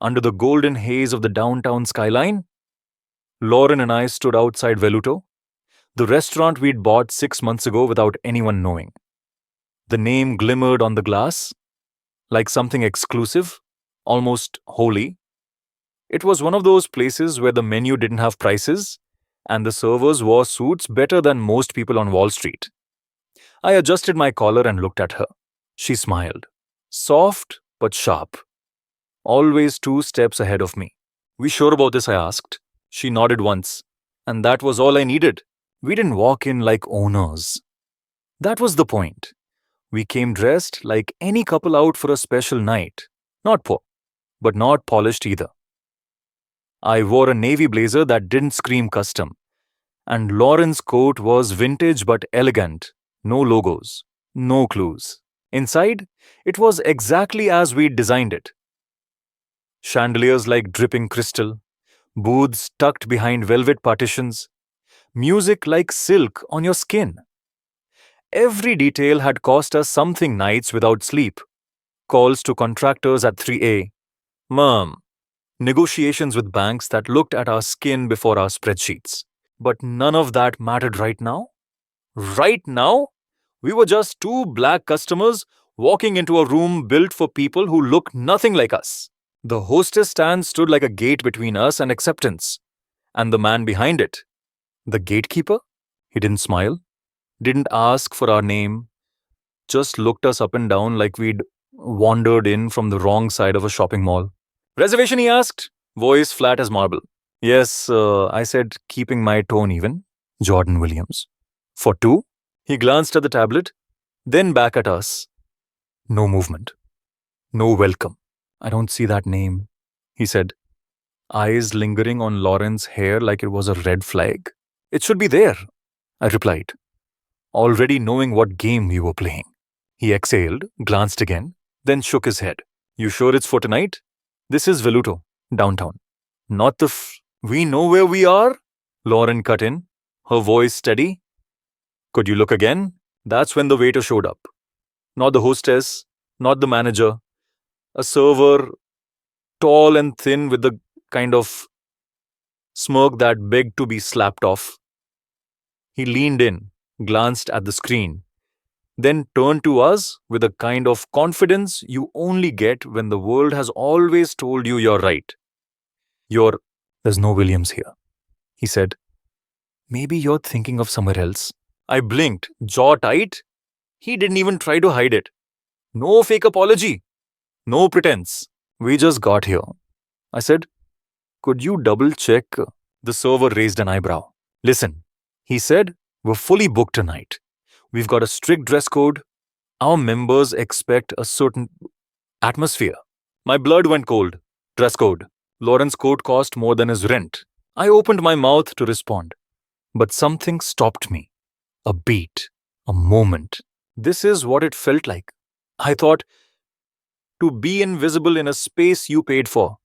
Under the golden haze of the downtown skyline, Lauren and I stood outside Veluto, the restaurant we'd bought 6 months ago without anyone knowing. The name glimmered on the glass, like something exclusive, almost holy. It was one of those places where the menu didn't have prices, and the servers wore suits better than most people on Wall Street. I adjusted my collar and looked at her. She smiled. Soft but sharp. Always 2 steps ahead of me. "We sure about this?" I asked. She nodded once, and that was all I needed. We didn't walk in like owners. That was the point. We came dressed like any couple out for a special night. Not poor, but not polished either. I wore a navy blazer that didn't scream custom, and Lauren's coat was vintage but elegant. No logos, no clues. Inside, it was exactly as we'd designed it. Chandeliers like dripping crystal, booths tucked behind velvet partitions, music like silk on your skin. Every detail had cost us something nights without sleep. Calls to contractors at 3 a.m. Negotiations with banks that looked at our skin before our spreadsheets. But none of that mattered right now. Right now, we were just two black customers walking into a room built for people who look nothing like us. The hostess stand stood like a gate between us and acceptance. And the man behind it, the gatekeeper, he didn't smile, didn't ask for our name, just looked us up and down like we'd wandered in from the wrong side of a shopping mall. "Reservation?" he asked, voice flat as marble. "Yes," I said, keeping my tone even. "Jordan Williams." "For two?" He glanced at the tablet, then back at us. No movement. No welcome. "I don't see that name," he said, eyes lingering on Lauren's hair like it was a red flag. "It should be there," I replied, already knowing what game we were playing. He exhaled, glanced again, then shook his head. "You sure it's for tonight? This is Veluto, downtown. Not the We know where we are," Lauren cut in, her voice steady. "Could you look again?" That's when the waiter showed up. Not the hostess, not the manager. A server, tall and thin with the kind of smirk that begged to be slapped off. He leaned in, glanced at the screen, then turned to us with a kind of confidence you only get when the world has always told you you're right. "There's no Williams here," he said. "Maybe you're thinking of somewhere else." I blinked, jaw tight. He didn't even try to hide it. No fake apology. No pretense. "We just got here," I said. "Could you double check?" The server raised an eyebrow. "Listen," he said, "we're fully booked tonight. We've got a strict dress code. Our members expect a certain atmosphere." My blood went cold. Dress code. Lauren's coat cost more than his rent. I opened my mouth to respond. But something stopped me. A beat. A moment. This is what it felt like. I thought, to be invisible in a space you paid for.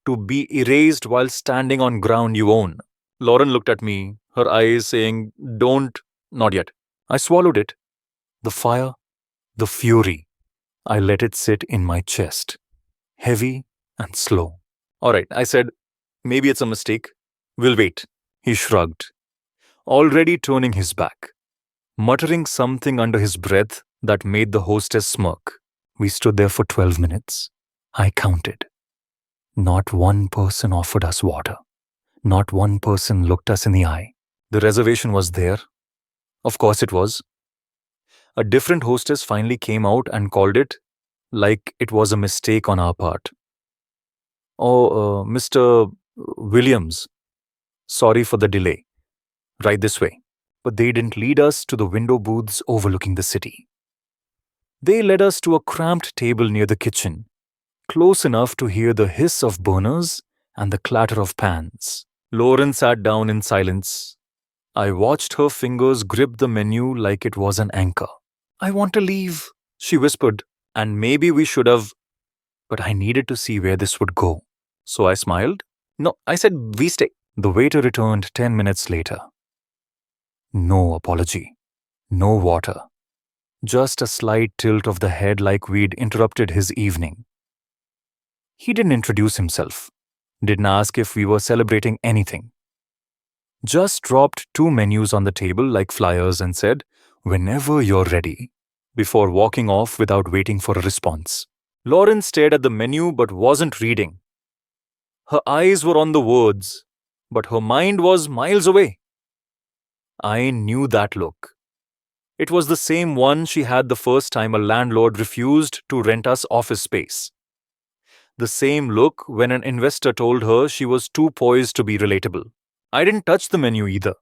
To be erased while standing on ground you own. Lauren looked at me, her eyes saying, "Don't." "Not yet." I swallowed it. The fire, the fury. I let it sit in my chest. Heavy and slow. "All right," I said. "Maybe it's a mistake. We'll wait." He shrugged, already turning his back, muttering something under his breath that made the hostess smirk. We stood there for 12 minutes. I counted. Not one person offered us water. Not one person looked us in the eye. The reservation was there. Of course it was. A different hostess finally came out and called it like it was a mistake on our part. "Oh, Mr. Williams, sorry for the delay. Right this way." But they didn't lead us to the window booths overlooking the city. They led us to a cramped table near the kitchen, close enough to hear the hiss of burners and the clatter of pans. Lauren sat down in silence. I watched her fingers grip the menu like it was an anchor. "I want to leave," she whispered, "and maybe we should have, but I needed to see where this would go." So I smiled. "No," I said, "we stay." The waiter returned 10 minutes later. No apology. No water. Just a slight tilt of the head like we'd interrupted his evening. He didn't introduce himself, didn't ask if we were celebrating anything. Just dropped two menus on the table like flyers and said, "Whenever you're ready," before walking off without waiting for a response. Lauren stared at the menu but wasn't reading. Her eyes were on the words, but her mind was miles away. I knew that look. It was the same one she had the first time a landlord refused to rent us office space. The same look when an investor told her she was too poised to be relatable. I didn't touch the menu either.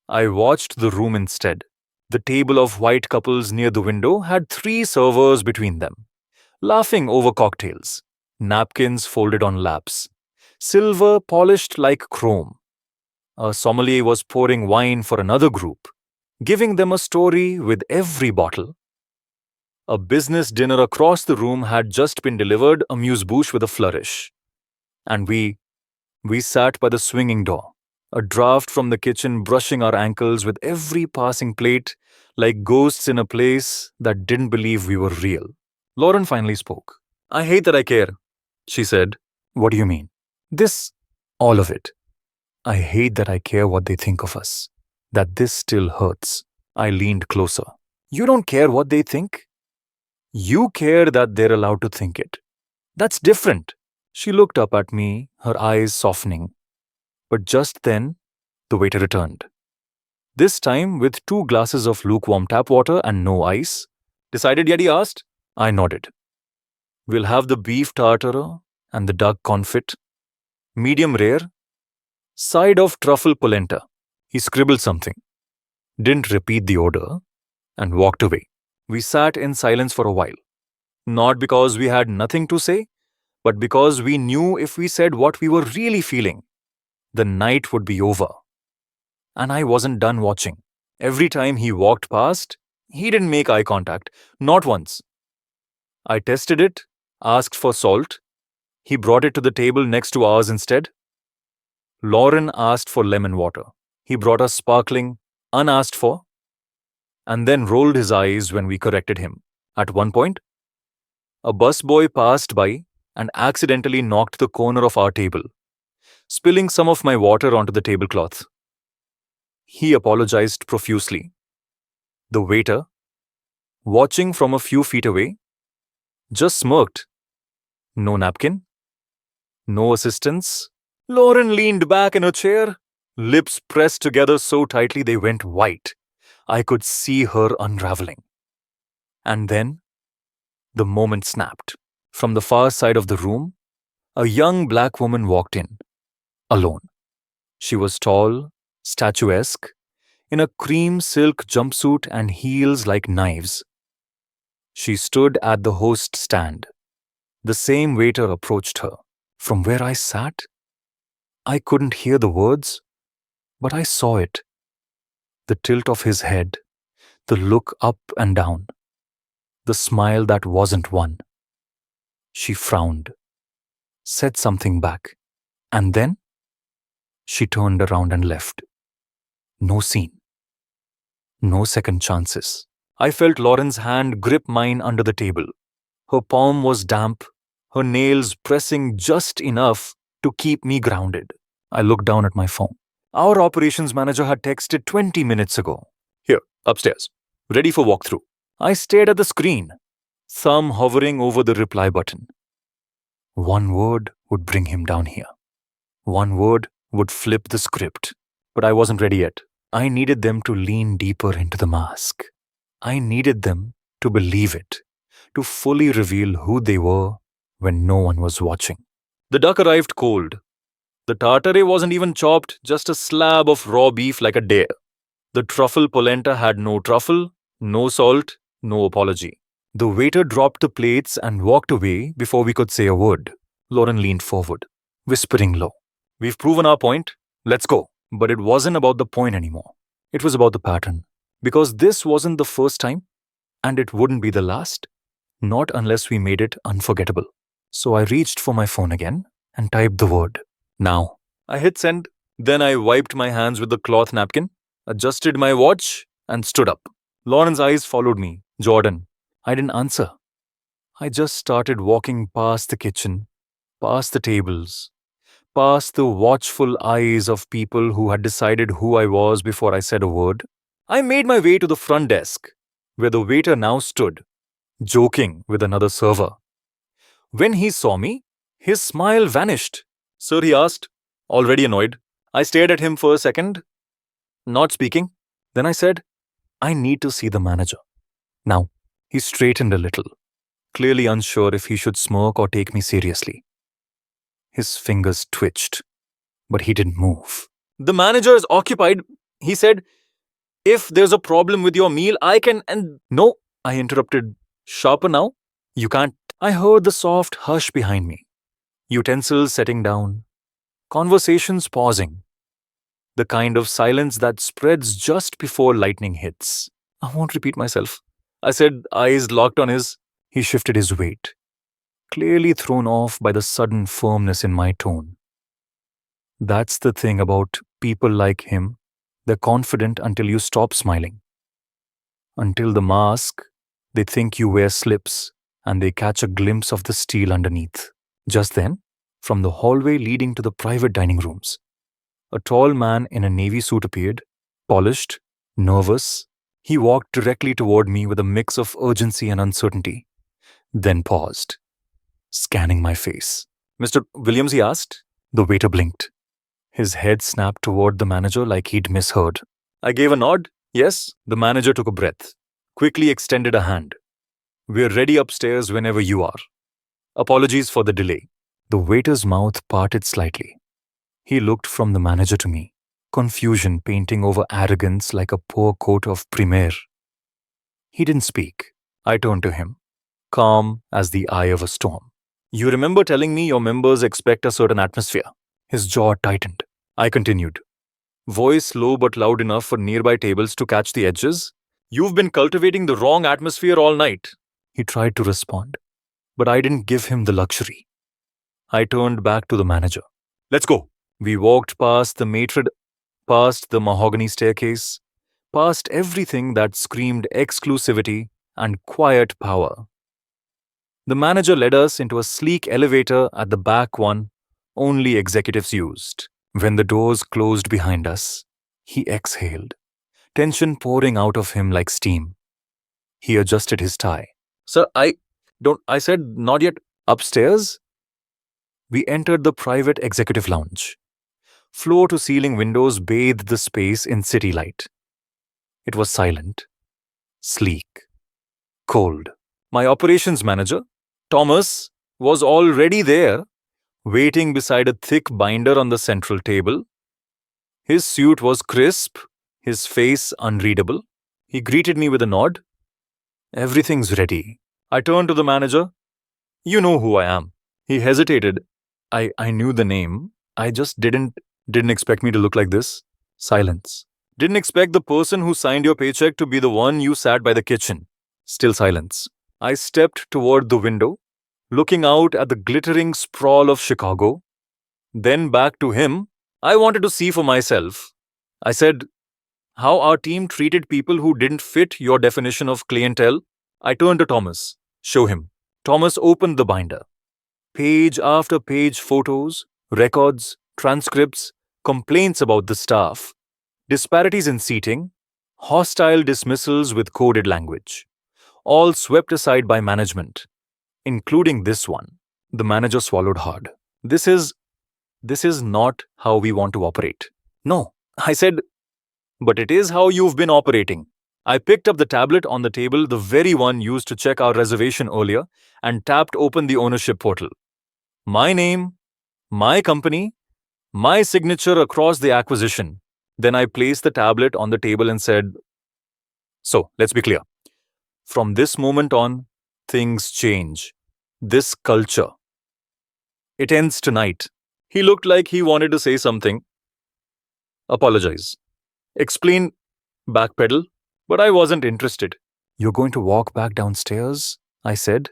I watched the room instead. The table of white couples near the window had three servers between them, laughing over cocktails, napkins folded on laps, silver polished like chrome. A sommelier was pouring wine for another group, giving them a story with every bottle. A business dinner across the room had just been delivered amuse-bouche with a flourish. And we sat by the swinging door, a draft from the kitchen brushing our ankles with every passing plate, like ghosts in a place that didn't believe we were real. Lauren finally spoke. "I hate that I care," she said. "What do you mean?" "This, all of it. I hate that I care what they think of us. That this still hurts." I leaned closer. "You don't care what they think? You care that they're allowed to think it. That's different." She looked up at me, her eyes softening. But just then, the waiter returned. This time with two glasses of lukewarm tap water and no ice. "Decided yet?" he asked. I nodded. "We'll have the beef tartare and the duck confit. Medium rare. Side of truffle polenta." He scribbled something, didn't repeat the order, and walked away. We sat in silence for a while. Not because we had nothing to say, but because we knew if we said what we were really feeling, the night would be over. And I wasn't done watching. Every time he walked past, he didn't make eye contact, not once. I tested it, asked for salt. He brought it to the table next to ours instead. Lauren asked for lemon water. He brought us sparkling, unasked for, and then rolled his eyes when we corrected him. At one point, a busboy passed by and accidentally knocked the corner of our table, spilling some of my water onto the tablecloth. He apologized profusely. The waiter, watching from a few feet away, just smirked. No napkin, no assistance. Lauren leaned back in her chair, lips pressed together so tightly they went white. I could see her unraveling. And then, the moment snapped. From the far side of the room, a young black woman walked in, alone. She was tall, statuesque, in a cream silk jumpsuit and heels like knives. She stood at the host stand. The same waiter approached her. From where I sat, I couldn't hear the words, but I saw it. The tilt of his head, the look up and down, the smile that wasn't one. She frowned, said something back, and then she turned around and left. No scene. No second chances. I felt Lauren's hand grip mine under the table. Her palm was damp, her nails pressing just enough to keep me grounded. I looked down at my phone. Our operations manager had texted 20 minutes ago. "Here, upstairs. Ready for walkthrough." I stared at the screen, thumb hovering over the reply button. One word would bring him down here. One word would flip the script. But I wasn't ready yet. I needed them to lean deeper into the mask. I needed them to believe it, to fully reveal who they were when no one was watching. The duck arrived cold. The tartare wasn't even chopped, just a slab of raw beef like a dare. The truffle polenta had no truffle, no salt, no apology. The waiter dropped the plates and walked away before we could say a word. Lauren leaned forward, whispering low. "We've proven our point. Let's go." But it wasn't about the point anymore. It was about the pattern. Because this wasn't the first time, and it wouldn't be the last. Not unless we made it unforgettable. So I reached for my phone again and typed the word. "Now." I hit send. Then I wiped my hands with the cloth napkin, adjusted my watch, and stood up. Lauren's eyes followed me. "Jordan." I didn't answer. I just started walking past the kitchen, past the tables, past the watchful eyes of people who had decided who I was before I said a word. I made my way to the front desk, where the waiter now stood, joking with another server. When he saw me, his smile vanished. Sir, he asked, already annoyed. I stared at him for a second, not speaking. Then I said, I need to see the manager. Now, he straightened a little, clearly unsure if he should smirk or take me seriously. His fingers twitched, but he didn't move. The manager is occupied, he said. If there's a problem with your meal, I can. And no, I interrupted. Sharper now? You can't. I heard the soft hush behind me. Utensils setting down. Conversations pausing. The kind of silence that spreads just before lightning hits. I won't repeat myself. I said, eyes locked on his. He shifted his weight, clearly thrown off by the sudden firmness in my tone. That's the thing about people like him. They're confident until you stop smiling. Until the mask, they think you wear slips and they catch a glimpse of the steel underneath. Just then, from the hallway leading to the private dining rooms, a tall man in a navy suit appeared, polished, nervous. He walked directly toward me with a mix of urgency and uncertainty, then paused, scanning my face. Mr. Williams, he asked. The waiter blinked. His head snapped toward the manager like he'd misheard. I gave a nod. Yes. The manager took a breath, quickly extended a hand. We're ready upstairs whenever you are. Apologies for the delay. The waiter's mouth parted slightly. He looked from the manager to me, confusion painting over arrogance like a poor coat of primaire. He didn't speak. I turned to him, calm as the eye of a storm. You remember telling me your members expect a certain atmosphere? His jaw tightened. I continued, voice low but loud enough for nearby tables to catch the edges. You've been cultivating the wrong atmosphere all night. He tried to respond, but I didn't give him the luxury. I turned back to the manager. Let's go. We walked past the maitre, past the mahogany staircase, past everything that screamed exclusivity and quiet power. The manager led us into a sleek elevator at the back one only executives used. When the doors closed behind us, he exhaled, tension pouring out of him like steam. He adjusted his tie. Sir, I said not yet. Upstairs? We entered the private executive lounge. Floor-to-ceiling windows bathed the space in city light. It was silent, sleek, cold. My operations manager, Thomas, was already there, waiting beside a thick binder on the central table. His suit was crisp, his face unreadable. He greeted me with a nod. Everything's ready. I turned to the manager. You know who I am. He hesitated. I knew the name. I just didn't expect me to look like this. Silence. Didn't expect the person who signed your paycheck to be the one you sat by the kitchen. Still silence. I stepped toward the window, looking out at the glittering sprawl of Chicago. Then back to him. I wanted to see for myself. I said, how our team treated people who didn't fit your definition of clientele. I turned to Thomas. Show him. Thomas opened the binder. Page after page photos, records, transcripts, complaints about the staff, disparities in seating, hostile dismissals with coded language, all swept aside by management, including this one. The manager swallowed hard. This is not how we want to operate. No, I said, but it is how you've been operating. I picked up the tablet on the table, the very one used to check our reservation earlier, and tapped open the ownership portal. My name, my company, my signature across the acquisition. Then I placed the tablet on the table and said, so, let's be clear. From this moment on, things change. This culture. It ends tonight. He looked like he wanted to say something. Apologize. Explain. Backpedal. But I wasn't interested. You're going to walk back downstairs, I said,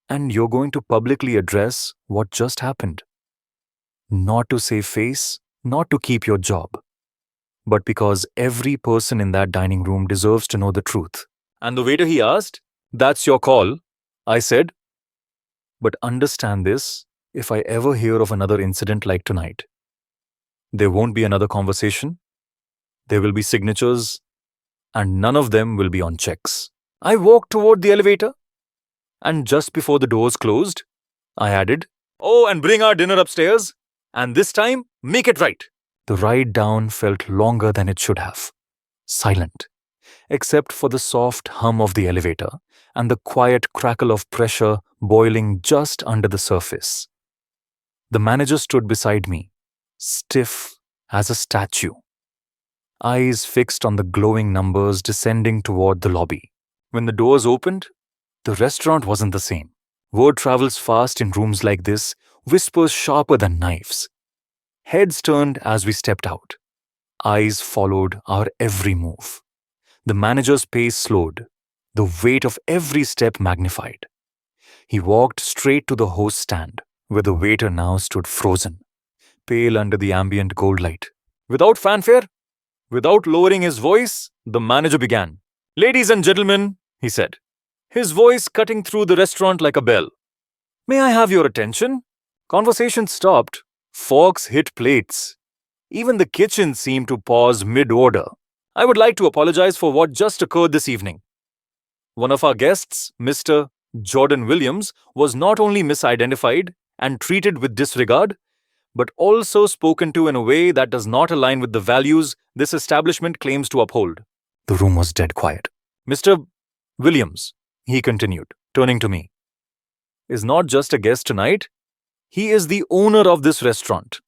and you're going to publicly address what just happened. Not to save face, not to keep your job, but because every person in that dining room deserves to know the truth. And the waiter, he asked, that's your call, I said. But understand this, If I ever hear of another incident like tonight, there won't be another conversation, there will be signatures, and none of them will be on checks. I walked toward the elevator, and just before the doors closed, I added, "Oh, and bring our dinner upstairs, and this time, make it right." The ride down felt longer than it should have. Silent, except for the soft hum of the elevator and the quiet crackle of pressure boiling just under the surface. The manager stood beside me, stiff as a statue, eyes fixed on the glowing numbers descending toward the lobby. When the doors opened, the restaurant wasn't the same. Word travels fast in rooms like this, whispers sharper than knives. Heads turned as we stepped out. Eyes followed our every move. The manager's pace slowed, the weight of every step magnified. He walked straight to the host stand, where the waiter now stood frozen, pale under the ambient gold light. Without fanfare, without lowering his voice, the manager began. "Ladies and gentlemen," he said, his voice cutting through the restaurant like a bell. "May I have your attention?" Conversation stopped. Forks hit plates. Even the kitchen seemed to pause mid-order. "I would like to apologize for what just occurred this evening. One of our guests, Mr. Jordan Williams, was not only misidentified and treated with disregard, but also spoken to in a way that does not align with the values this establishment claims to uphold." The room was dead quiet. "Mr. Williams," he continued, turning to me, "is not just a guest tonight. He is the owner of this restaurant.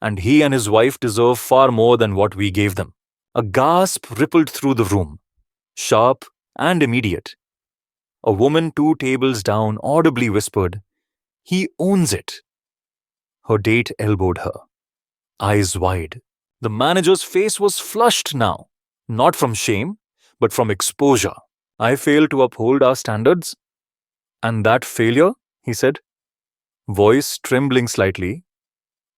And he and his wife deserve far more than what we gave them." A gasp rippled through the room, sharp and immediate. A woman 2 tables down audibly whispered, "He owns it." Her date elbowed her, eyes wide. The manager's face was flushed now, not from shame, but from exposure. "I failed to uphold our standards. And that failure," he said, voice trembling slightly,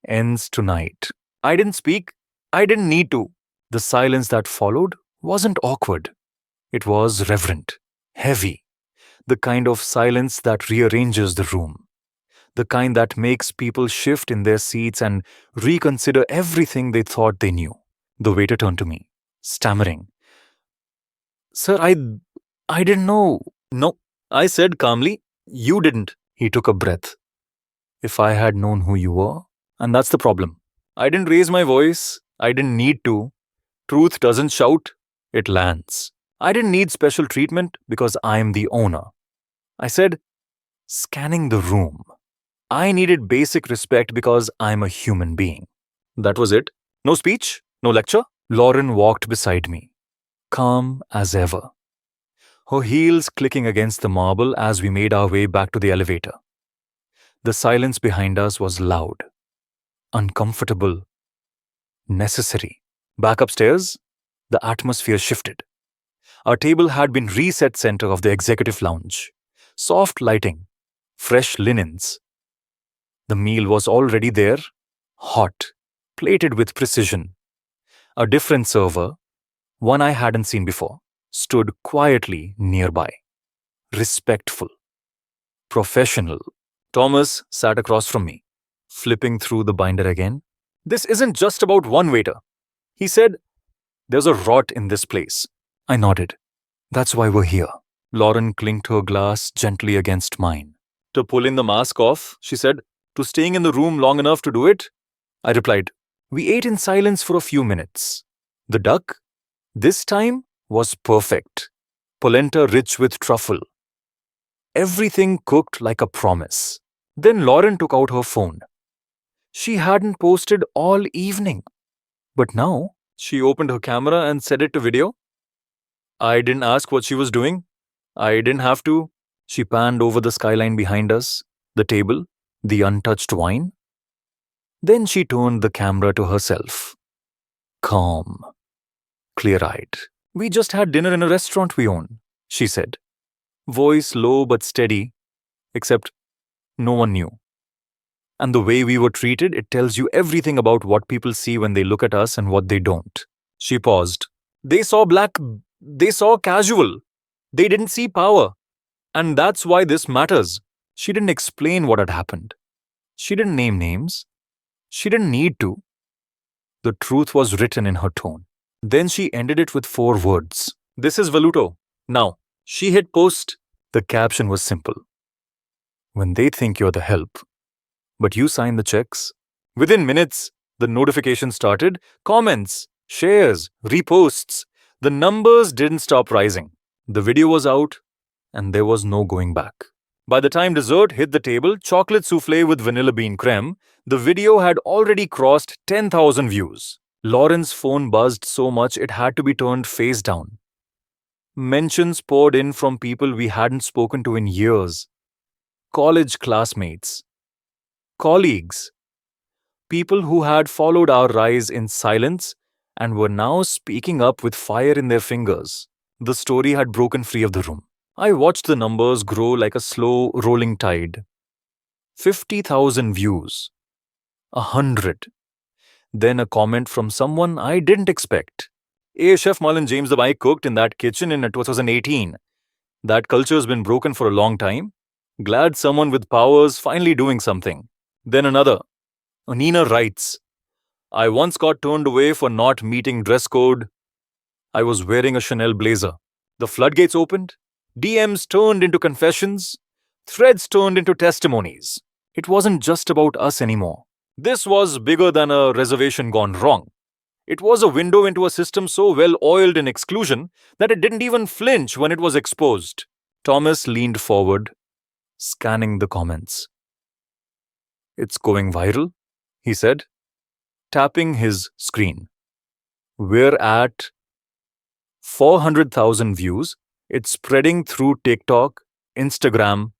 "ends tonight." I didn't speak. I didn't need to. The silence that followed wasn't awkward. It was reverent, heavy, the kind of silence that rearranges the room, the kind that makes people shift in their seats and reconsider everything they thought they knew. The waiter turned to me, stammering, "Sir, I didn't know." "No," I said calmly, "you didn't." He took a breath. "If I had known who you were, and that's the problem. I didn't raise my voice. I didn't need to. Truth doesn't shout, it lands. I didn't need special treatment because I'm the owner." I said, scanning the room, "I needed basic respect because I'm a human being." That was it. No speech, no lecture. Lauren walked beside me, calm as ever, her heels clicking against the marble as we made our way back to the elevator. The silence behind us was loud, uncomfortable, necessary. Back upstairs, the atmosphere shifted. Our table had been reset center of the executive lounge. Soft lighting, fresh linens. The meal was already there, hot, plated with precision. A different server, one I hadn't seen before, stood quietly nearby. Respectful, professional. Thomas sat across from me, flipping through the binder again. "This isn't just about one waiter," he said. "There's a rot in this place." I nodded. "That's why we're here." Lauren clinked her glass gently against mine. "To pulling the mask off," she said. "To staying in the room long enough to do it?" I replied. We ate in silence for a few minutes. The duck, this time, was perfect. Polenta rich with truffle. Everything cooked like a promise. Then Lauren took out her phone. She hadn't posted all evening. But now, she opened her camera and set it to video. I didn't ask what she was doing. I didn't have to. She panned over the skyline behind us, the table, the untouched wine. Then she turned the camera to herself. Calm, clear-eyed. "We just had dinner in a restaurant we own," she said. Voice low but steady, except no one knew. "And the way we were treated, it tells you everything about what people see when they look at us and what they don't." She paused. They saw casual. They didn't see power. And that's why this matters." She didn't explain what had happened. She didn't name names. She didn't need to. The truth was written in her tone. Then she ended it with 4 words. This is Valuto. Now, she hit post. The caption was simple. When they think you're the help, but you sign the checks. Within minutes, the notification started. Comments, shares, reposts. The numbers didn't stop rising. The video was out, and there was no going back. By the time dessert hit the table, chocolate souffle with vanilla bean creme, the video had already crossed 10,000 views. Lauren's phone buzzed so much it had to be turned face down. Mentions poured in from people we hadn't spoken to in years. College classmates, colleagues, people who had followed our rise in silence and were now speaking up with fire in their fingers. The story had broken free of the room. I watched the numbers grow like a slow rolling tide. 50,000 views. 100. Then a comment from someone I didn't expect. Hey, Chef Marlon James, the I cooked in that kitchen in 2018. That culture's been broken for a long time. Glad someone with powers finally doing something. Then another. Nina writes, I once got turned away for not meeting dress code. I was wearing a Chanel blazer. The floodgates opened. DMs turned into confessions. Threads turned into testimonies. It wasn't just about us anymore. This was bigger than a reservation gone wrong. It was a window into a system so well oiled in exclusion that it didn't even flinch when it was exposed. Thomas leaned forward, scanning the comments. It's going viral, he said, tapping his screen. We're at 400,000 views. It's spreading through TikTok, Instagram,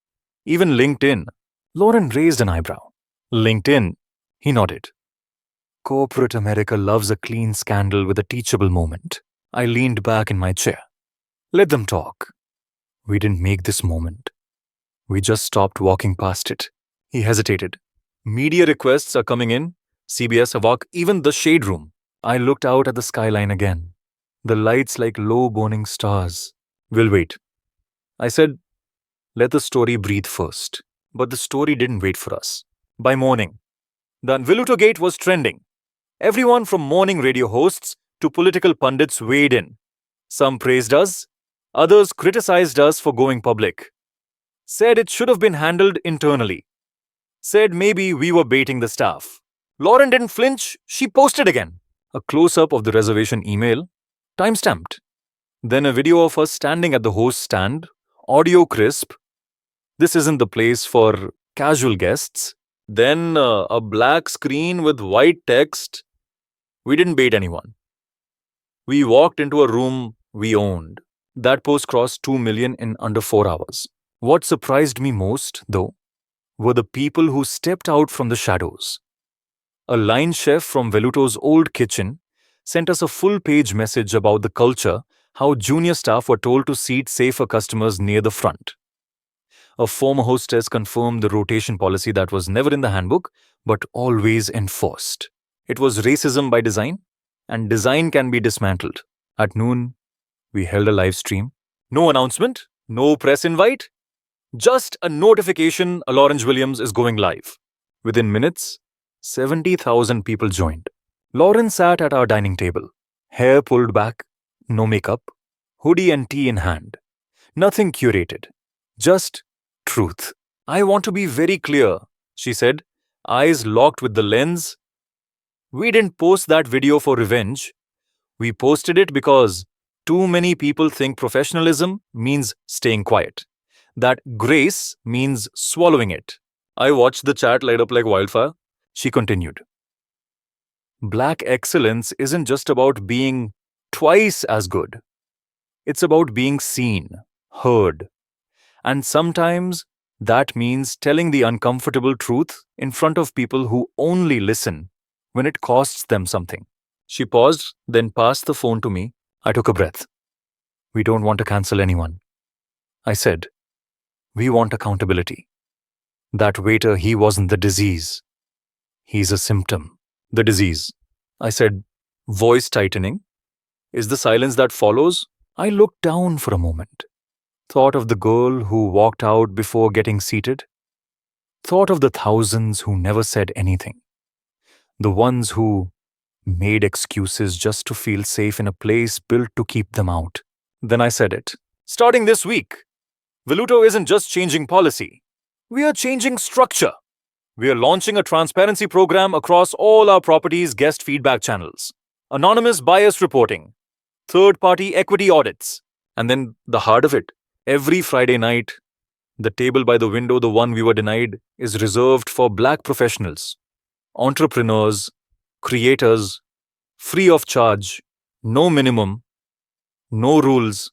even LinkedIn. Lauren raised an eyebrow. LinkedIn, he nodded. Corporate America loves a clean scandal with a teachable moment. I leaned back in my chair. Let them talk. We didn't make this moment. We just stopped walking past it. He hesitated. Media requests are coming in. CBS, Avok, even the shade room. I looked out at the skyline again. The lights like low burning stars. We'll wait. I said, let the story breathe first. But the story didn't wait for us. By morning, the Veluto Gate was trending. Everyone from morning radio hosts to political pundits weighed in. Some praised us. Others criticized us for going public. Said it should have been handled internally. Said maybe we were baiting the staff. Lauren didn't flinch. She posted again. A close-up of the reservation email, time-stamped. Then a video of us standing at the host stand, audio crisp. This isn't the place for casual guests. Then a black screen with white text. We didn't bait anyone. We walked into a room we owned. That post crossed 2 million in under 4 hours. What surprised me most, though, were the people who stepped out from the shadows. A line chef from Veluto's old kitchen sent us a full-page message about the culture, how junior staff were told to seat safer customers near the front. A former hostess confirmed the rotation policy that was never in the handbook, but always enforced. It was racism by design, and design can be dismantled. At noon, we held a live stream. No announcement, no press invite, just a notification Lawrence Williams is going live. Within minutes, 70,000 people joined. Lauren sat at our dining table, hair pulled back, no makeup, hoodie and tea in hand. Nothing curated, just truth. I want to be very clear, she said, eyes locked with the lens. We didn't post that video for revenge. We posted it because too many people think professionalism means staying quiet, that grace means swallowing it. I watched the chat light up like wildfire. She continued. Black excellence isn't just about being twice as good. It's about being seen, heard. And sometimes that means telling the uncomfortable truth in front of people who only listen when it costs them something. She paused, then passed the phone to me. I took a breath. We don't want to cancel anyone. I said, we want accountability. That waiter, he wasn't the disease. He's a symptom. The disease. I said, voice tightening. Is the silence that follows? I looked down for a moment. Thought of the girl who walked out before getting seated. Thought of the thousands who never said anything, the ones who made excuses just to feel safe in a place built to keep them out. Then I said it. Starting this week, Veluto isn't just changing policy. We are changing structure. We are launching a transparency program across all our properties' guest feedback channels, anonymous bias reporting, third-party equity audits. And then the heart of it, every Friday night, the table by the window, the one we were denied, is reserved for black professionals, entrepreneurs, creators, free of charge, no minimum, no rules,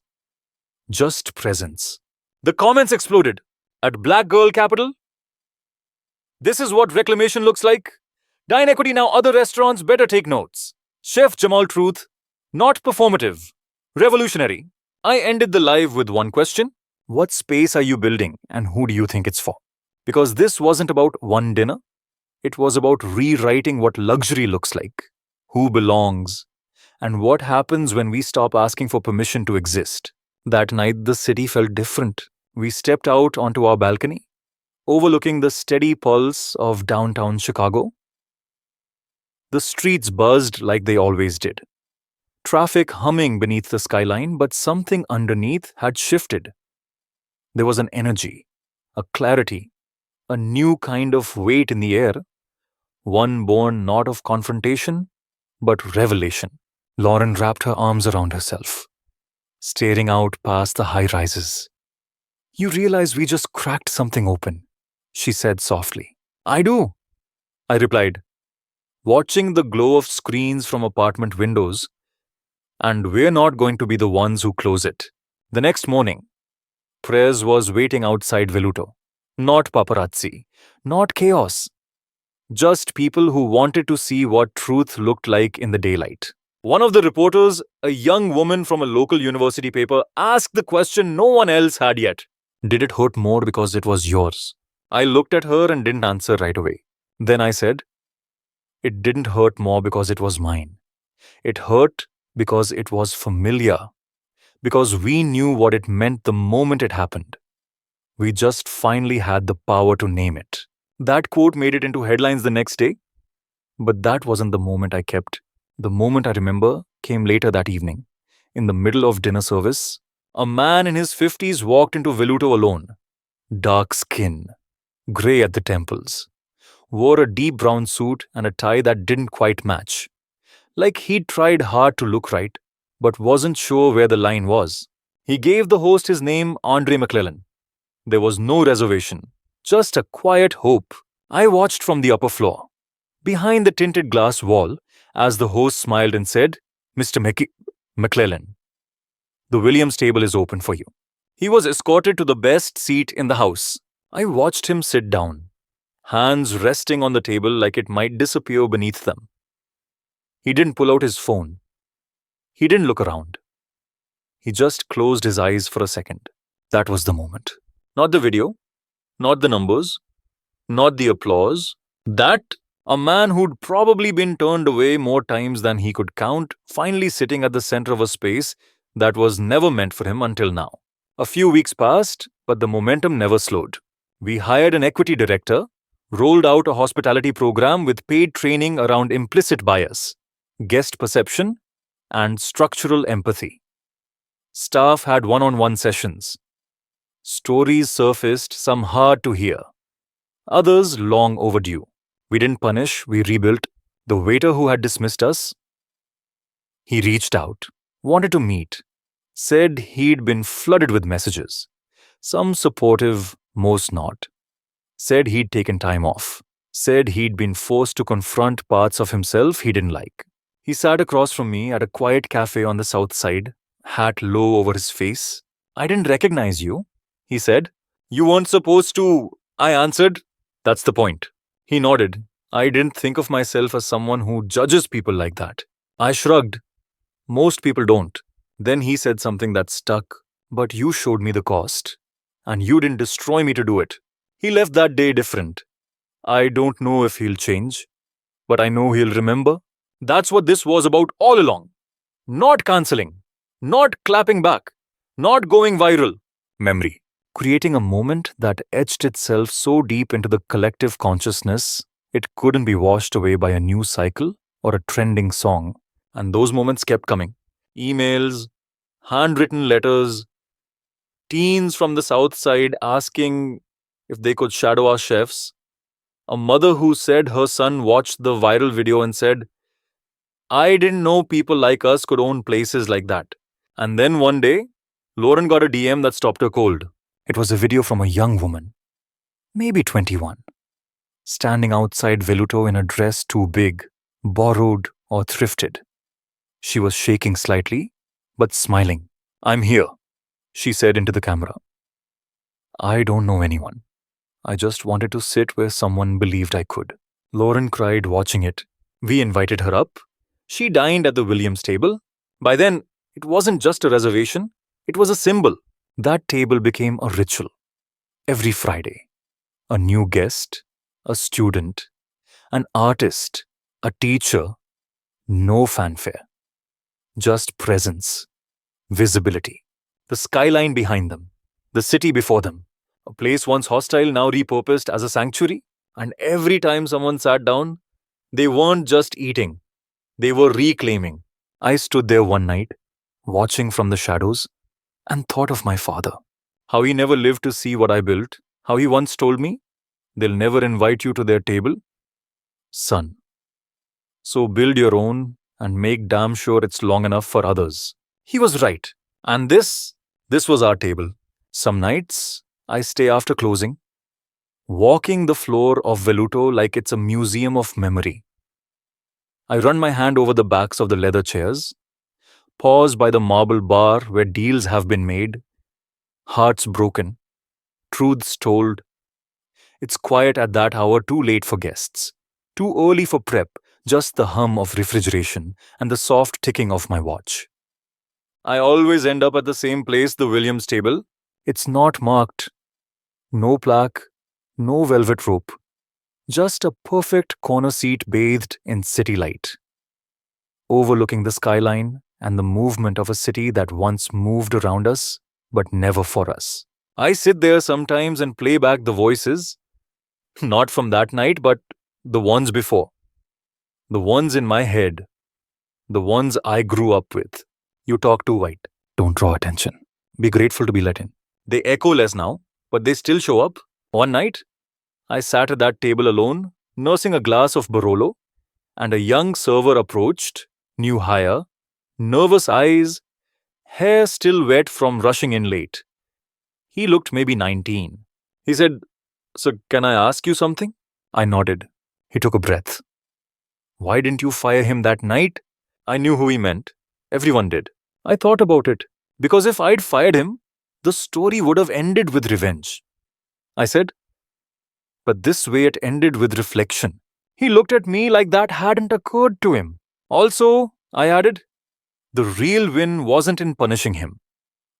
just presence. The comments exploded. At Black Girl Capital, this is what reclamation looks like. Dine Equity now other restaurants better take notes. Chef Jamal Truth, not performative, revolutionary. I ended the live with one question. What space are you building and who do you think it's for? Because this wasn't about one dinner. It was about rewriting what luxury looks like, who belongs, and what happens when we stop asking for permission to exist. That night, the city felt different. We stepped out onto our balcony, overlooking the steady pulse of downtown Chicago. The streets buzzed like they always did. Traffic humming beneath the skyline, but something underneath had shifted. There was an energy, a clarity, a new kind of weight in the air, one born not of confrontation, but revelation. Lauren wrapped her arms around herself, staring out past the high rises. You realize we just cracked something open, she said softly. I do, I replied, watching the glow of screens from apartment windows, and we're not going to be the ones who close it. The next morning, Prez was waiting outside Veluto. Not paparazzi, not chaos, just people who wanted to see what truth looked like in the daylight. One of the reporters, a young woman from a local university paper, asked the question no one else had yet. Did it hurt more because it was yours? I looked at her and didn't answer right away. Then I said, it didn't hurt more because it was mine. It hurt because it was familiar. Because we knew what it meant the moment it happened. We just finally had the power to name it. That quote made it into headlines the next day. But that wasn't the moment I kept. The moment I remember came later that evening. In the middle of dinner service, a man in his 50s walked into Veluto alone. Dark skin, grey at the temples, wore a deep brown suit and a tie that didn't quite match. Like he'd tried hard to look right, but wasn't sure where the line was. He gave the host his name, Andre McClellan. There was no reservation, just a quiet hope. I watched from the upper floor, behind the tinted glass wall, as the host smiled and said, Mr. McClellan, the Williams table is open for you. He was escorted to the best seat in the house. I watched him sit down, hands resting on the table like it might disappear beneath them. He didn't pull out his phone. He didn't look around. He just closed his eyes for a second. That was the moment. Not the video, not the numbers, not the applause. That, a man who'd probably been turned away more times than he could count, finally sitting at the center of a space that was never meant for him until now. A few weeks passed, but the momentum never slowed. We hired an equity director, rolled out a hospitality program with paid training around implicit bias, guest perception, and structural empathy. Staff had one-on-one sessions. Stories surfaced, some hard to hear, others long overdue. We didn't punish, we rebuilt. The waiter who had dismissed us, he reached out, wanted to meet, said he'd been flooded with messages. Some supportive, most not. Said he'd taken time off. Said he'd been forced to confront parts of himself he didn't like. He sat across from me at a quiet cafe on the south side, hat low over his face. I didn't recognize you, he said. You weren't supposed to, I answered. That's the point. He nodded. I didn't think of myself as someone who judges people like that. I shrugged. Most people don't. Then he said something that stuck. But you showed me the cost. And you didn't destroy me to do it. He left that day different. I don't know if he'll change, but I know he'll remember. That's what this was about all along. Not cancelling. Not clapping back. Not going viral. Memory. creating a moment that etched itself so deep into the collective consciousness it couldn't be washed away by a news cycle or a trending song. And those moments kept coming. Emails, handwritten letters, teens from the south side asking if they could shadow our chefs, a mother who said her son watched the viral video and said, I didn't know people like us could own places like that. And then one day, Lauren got a DM that stopped her cold. It was a video from a young woman, maybe 21, standing outside Veluto in a dress too big, borrowed or thrifted. She was shaking slightly, but smiling. I'm here, she said into the camera. I don't know anyone. I just wanted to sit where someone believed I could. Lauren cried watching it. We invited her up. She dined at the Williams table. By then, it wasn't just a reservation, it was a symbol. That table became a ritual. Every Friday, a new guest, a student, an artist, a teacher, no fanfare. Just presence, visibility. The skyline behind them, the city before them. A place once hostile, now repurposed as a sanctuary. And every time someone sat down, they weren't just eating, they were reclaiming. I stood there one night, watching from the shadows, and thought of my father. How he never lived to see what I built. How he once told me, they'll never invite you to their table. Son, so build your own and make damn sure it's long enough for others. He was right. And this was our table. Some nights, I stay after closing, walking the floor of Veluto like it's a museum of memory. I run my hand over the backs of the leather chairs, pause by the marble bar where deals have been made, hearts broken, truths told. It's quiet at that hour, too late for guests, too early for prep, just the hum of refrigeration and the soft ticking of my watch. I always end up at the same place, the Williams table. It's not marked. No plaque, no velvet rope. Just a perfect corner seat bathed in city light, overlooking the skyline and the movement of a city that once moved around us, but never for us. I sit there sometimes and play back the voices, not from that night, but the ones before. The ones in my head. The ones I grew up with. You talk too white. Don't draw attention. Be grateful to be let in. They echo less now, but they still show up. One night, I sat at that table alone, nursing a glass of Barolo, and a young server approached, new hire, nervous eyes, hair still wet from rushing in late. He looked maybe 19. He said, So can I ask you something? I nodded. He took a breath. Why didn't you fire him that night? I knew who he meant. Everyone did. I thought about it. Because if I'd fired him, the story would have ended with revenge. I said, but this way it ended with reflection. He looked at me like that hadn't occurred to him. Also, I added, the real win wasn't in punishing him.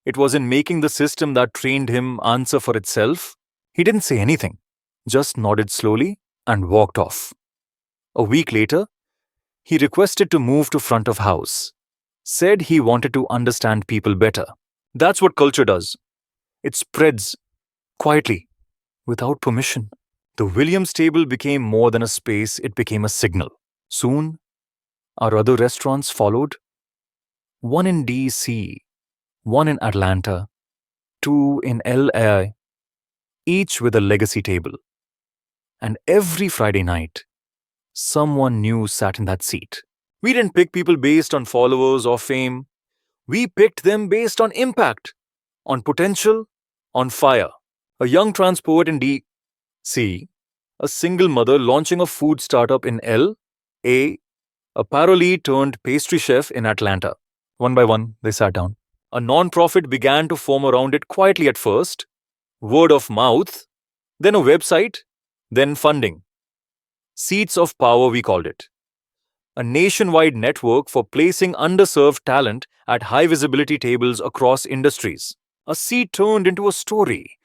It was in making the system that trained him answer for itself. He didn't say anything, just nodded slowly and walked off. A week later, he requested to move to front of house. Said he wanted to understand people better. That's what culture does. It spreads quietly, without permission. The Williams table became more than a space, it became a signal. Soon, our other restaurants followed. One in DC, one in Atlanta, two in LA, each with a legacy table. And every Friday night, someone new sat in that seat. We didn't pick people based on followers or fame. We picked them based on impact, on potential, on fire. A young trans poet in DC, a single mother launching a food startup in LA, a parolee turned pastry chef in Atlanta. One by one, they sat down. A non-profit began to form around it quietly at first, word of mouth, then a website, then funding. Seats of power, we called it. A nationwide network for placing underserved talent at high-visibility tables across industries. A seat turned into a story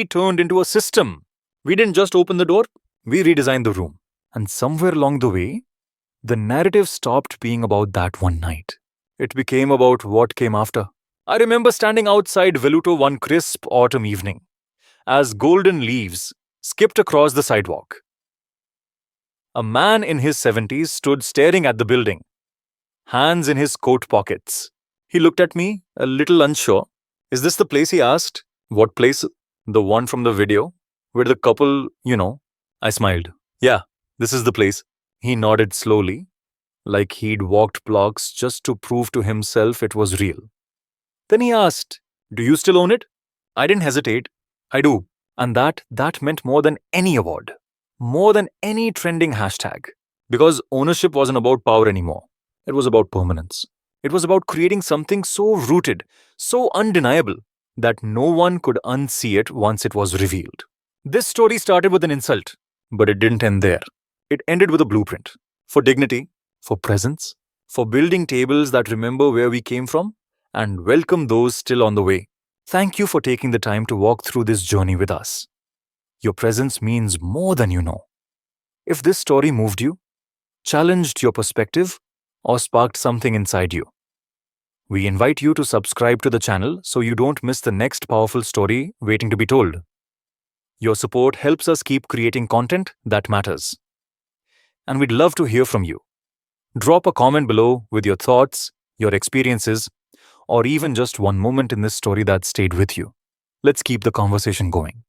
turned into a system. We didn't just open the door, we redesigned the room. And somewhere along the way, the narrative stopped being about that one night. It became about what came after. I remember standing outside Veluto one crisp autumn evening as golden leaves skipped across the sidewalk. A man in his 70s stood staring at the building, hands in his coat pockets. He looked at me, a little unsure. Is this the place? He asked. What place? The one from the video? Where the couple. I smiled. Yeah, this is the place. He nodded slowly, like he'd walked blocks just to prove to himself it was real. Then he asked, do you still own it? I didn't hesitate. I do. And that meant more than any award. More than any trending hashtag. Because ownership wasn't about power anymore. It was about permanence. It was about creating something so rooted, so undeniable, that no one could unsee it once it was revealed. This story started with an insult, but it didn't end there. It ended with a blueprint for dignity, for presence, for building tables that remember where we came from and welcome those still on the way. Thank you for taking the time to walk through this journey with us. Your presence means more than you know. If this story moved you, challenged your perspective, or sparked something inside you, we invite you to subscribe to the channel so you don't miss the next powerful story waiting to be told. Your support helps us keep creating content that matters. And we'd love to hear from you. Drop a comment below with your thoughts, your experiences, or even just one moment in this story that stayed with you. Let's keep the conversation going.